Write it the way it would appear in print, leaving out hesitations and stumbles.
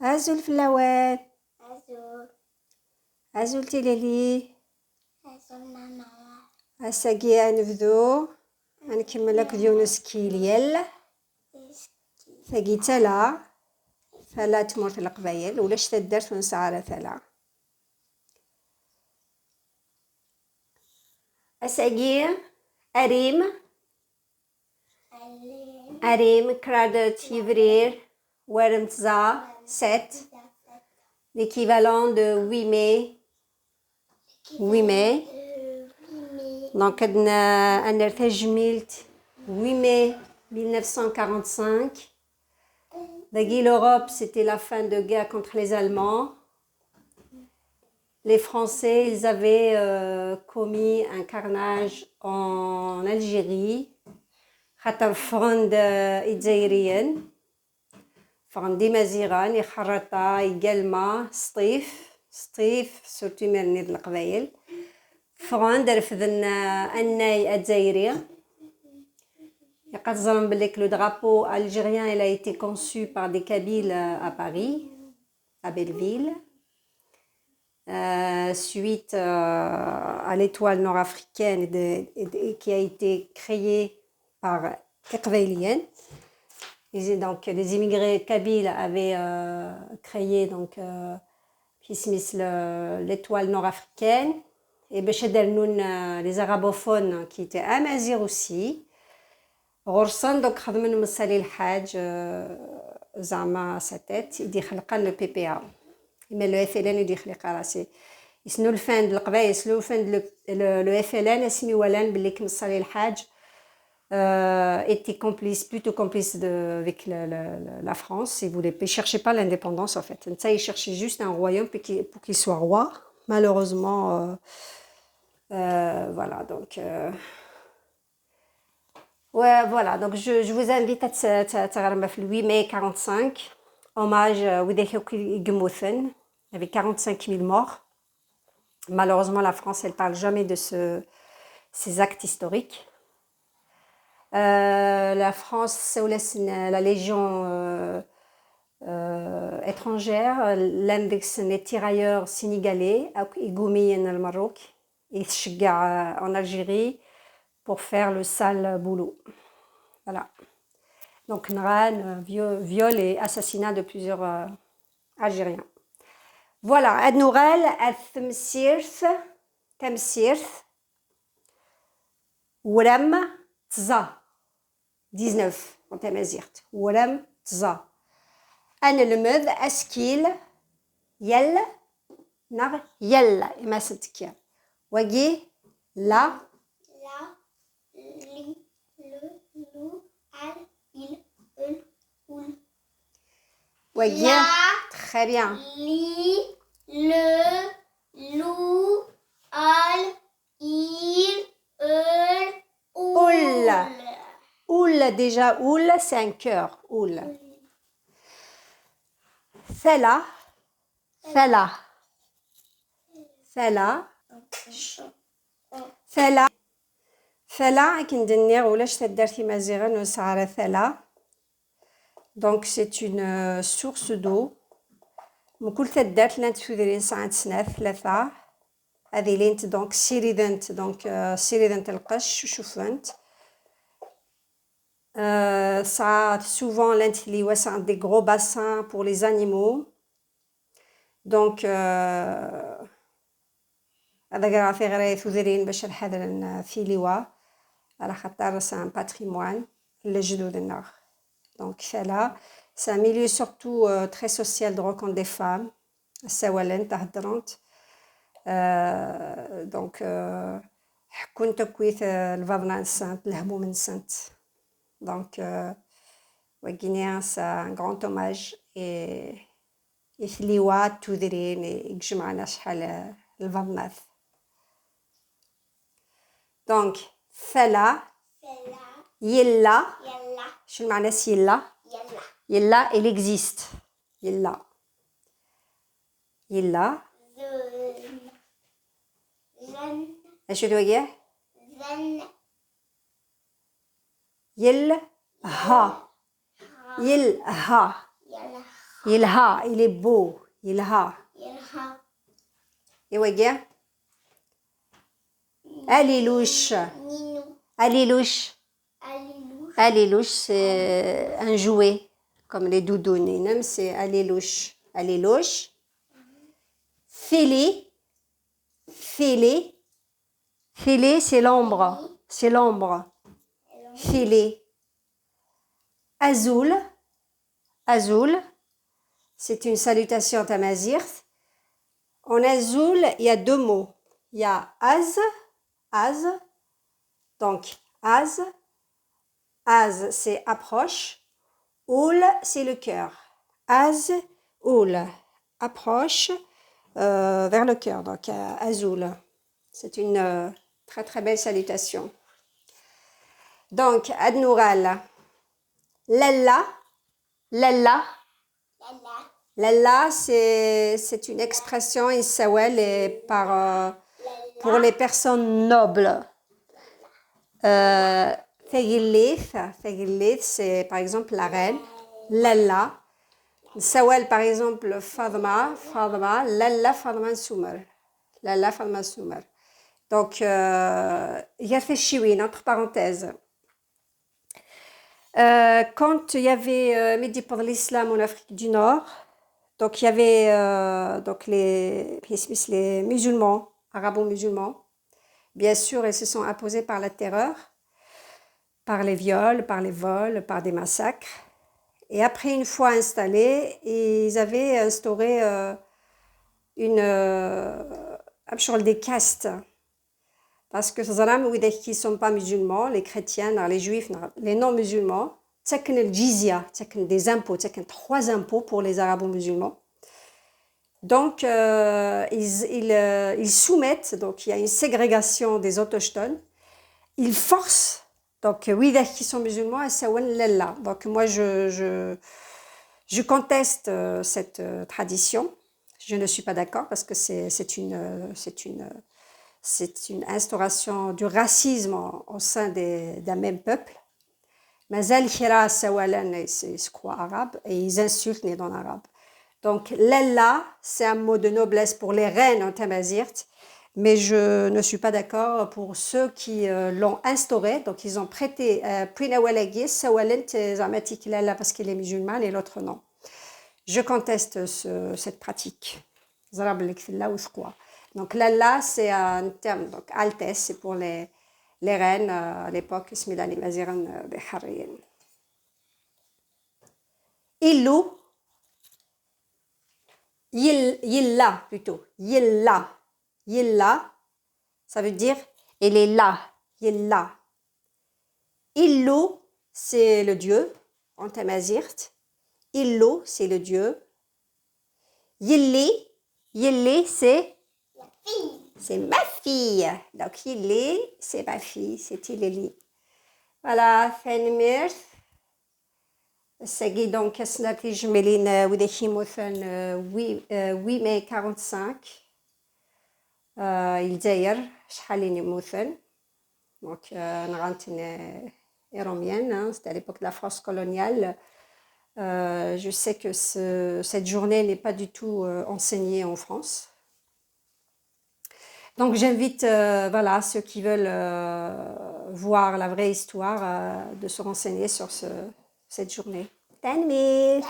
Azul Flawet, Azul. Azul Tileli, Azul Mama. Asagi Anvdo, Ankimmelak Dionis Kiliel, Thagi Tala, Thala Tmurt Alqbayel, ولاش تدرت ونسعى ثلا. Asagi Arim, Alim. Arim, Kradet Yivrir, Wermtza, 7, l'équivalent de 8 mai. 8 mai. Donc, أنا تجميلت 8 mai 1945. L'Europe, c'était la fin de guerre contre les Allemands. Les Français, ils avaient commis un carnage en Algérie. خاطر فرند الجزائريين فرند مزيغان يخرطا يقلما سطيف سورتو مرنيد القبايل فرند رفضن أناي الجزائري يقتزرن بليك لو درابو algérien il a été conçu par des Kabyles à Paris à Belleville suite à l'étoile nord-africaine qui a été créée par Iqbayliens. Donc les immigrés kabyles avaient créé donc l'étoile nord-africaine et les arabophones qui étaient amazigh aussi غرسان donc خذ منهم السالي الحاج زعما ساتات يدي خلقان لو بي بي ا اما لو اف ال ان يدي خلق راسي يسنو الفند القبايل يسنو الفند لو اف ال ان اسمي ولان باللي كم السالي الحاج était plutôt complice avec la France. Il ne cherchait pas l'indépendance en fait. Ça, il cherchait juste un royaume pour qu'il soit roi. Malheureusement, voilà. Donc, ouais, voilà. Donc, je vous invite à le 8 mai 45. Hommage il y avait 45 000 morts. Malheureusement, la France, elle ne parle jamais de ces actes historiques. La France, la légion étrangère, l'index des tirailleurs sénégalais, Igoumien al Maroc, et en Algérie pour faire le sale boulot. Voilà. Donc, Nran, viol et assassinat de plusieurs Algériens. Voilà. Ad-Nourel, Tamsirth, Ouram, Tza. 19 en tamazirt. Ouram tza. أنا المذ أسكيل يل نغ يل إما ستكيا وجي لا لي لو al il ul ul وجي très bien li le lou al il ul ul Oul, déjà, oul, c'est un cœur. Oul. Fela. Fela. Fela. Fela. Fela, كندنيغ ولاش تدرتي مزيغا نسعر فلا. Donc, c'est une source d'eau. مكل تدرت لان تفيدرين ساعة سنة ثلاثة. هذه لينت donc سيريدنت donc سيريدنت القش شوفنت. Ça a souvent des gros bassins pour les animaux. Donc, هذا في غير يثوذرين باش الحذر في لواء على خاطر c'est un patrimoine لجدود النار. Donc, c'est un milieu surtout très social de rencontre des femmes. السوالن تهدرنت. Donc, كنت كويت الفابنا السنت الهموم السنت. Donc, Guinéen, c'est un grand hommage et Liwa, Toudrine et Gjumana Shhal al-Vamnath. Donc, Fela, Yella, je le m'en Yella, Yella, elle existe. Yella, Yella. Est-ce que tu dois dire? يل ها يل ها يلها il est beau يلها يلها يوجع Alilouche نينو Alilouche أليلوش Alilouche c'est un jouet comme les doudous c'est Alilouche Alilouche Fili Fili Fili c'est l'ombre Fili Azul Azul c'est une salutation tamazight. En azul, il y a deux mots. Il y a az, donc az c'est approche, oul c'est le cœur. Az, oul, approche vers le cœur, donc azul. C'est une très très belle salutation. Donc, adnoural, lalla, lalla. لالا Lalla, c'est une expression isawel et pour les personnes nobles. Fegilith, c'est par exemple la reine. Lalla. Isawel, par exemple, Fadma, Lalla Fadma Soumer. Lalla Fadma Soumer. Donc, il y a fait chiwin, entre parenthèses. Quand il y avait Midi pour l'islam en Afrique du Nord, donc il y avait donc les musulmans, arabo-musulmans. Bien sûr, ils se sont imposés par la terreur, par les viols, par les vols, par des massacres. Et après, une fois installés, ils avaient instauré des castes. Parce que qui ne sont pas musulmans, les chrétiens, les juifs, les non-musulmans, le jizya, des impôts, 3 impôts pour les arabo-musulmans. Donc, ils soumettent, donc il y a une ségrégation des autochtones. Ils forcent, donc qui sont musulmans, à sawan lalla. Donc moi, je conteste cette tradition. Je ne suis pas d'accord parce que c'est une instauration du racisme au sein d'un même peuple. Mazal khira sawalan, ils se croient arabes et ils insultent les non-arabes. Donc, lalla, c'est un mot de noblesse pour les reines en tamazight, mais je ne suis pas d'accord pour ceux qui l'ont instauré. Donc, ils ont prêté Prinawalagi, sawalan, zamatik lalla parce qu'il est musulman et l'autre non. Je conteste cette pratique. Donc, lalla, c'est un terme, donc altesse, c'est pour les reines à l'époque, Ismilani Maziran Behariyen. Illou, Yilla plutôt, Yilla, ça veut dire elle est là, Yilla. Illou, c'est le dieu en tamazight. Illou, c'est le dieu. Yilli, c'est ma fille. Donc, Yilli, c'est ma fille. C'est Yilli. Voilà, Fenmir. C'est donc Snatij Melin Widechimothan 8 mai 45. Il d'ailleurs, Shalini Mothan. Donc, Narantine Eromienne, c'était à l'époque de la France coloniale. Je sais que cette journée n'est pas du tout enseignée en France. Donc j'invite ceux qui veulent voir la vraie histoire de se renseigner sur cette journée. Tanmir.